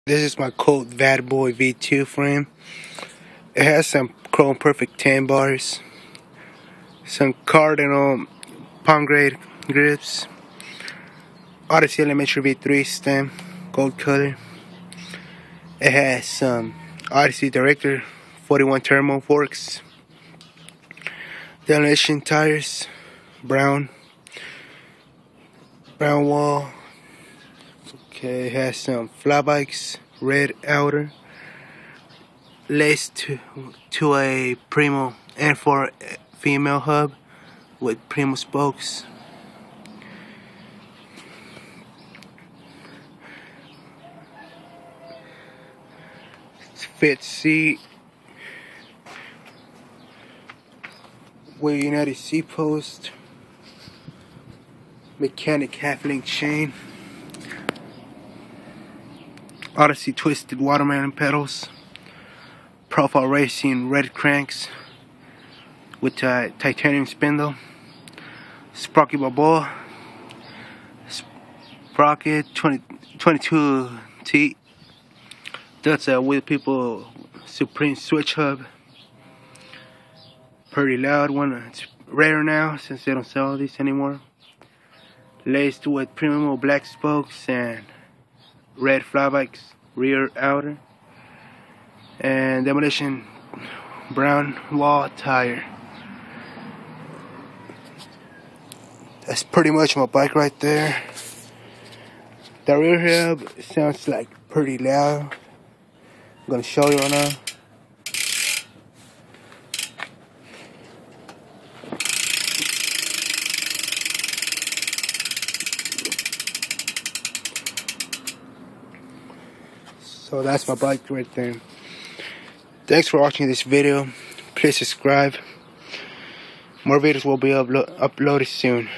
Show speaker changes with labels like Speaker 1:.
Speaker 1: This is my Colt Bad Boy V2 frame. It has some Chrome Perfect 10 bars, some Cardinal palm grade grips, Odyssey Elementary V3 stem, gold color. It has some Odyssey Director 41 Turbo forks, Demolition tires, brown wall. Okay, it has some fly bikes, red outer, laced to a Primo N4 female hub with Primo spokes. Fit seat with United seat post, mechanic half-link chain, Odyssey twisted watermelon pedals, Profile Racing red cranks with titanium spindle, Sprocket Balboa, Sprocket 22 teeth. That's a Wheel People Supreme switch hub. Pretty loud one. It's rare now since they don't sell these anymore. Laced with Primo black spokes and red fly bikes, rear outer, and Demolition brown wall tire. That's pretty much my bike right there. The rear hub sounds like pretty loud. I'm gonna show you right now. So that's my bike right there. Thanks for watching this video. Please subscribe. More videos will be uploaded soon.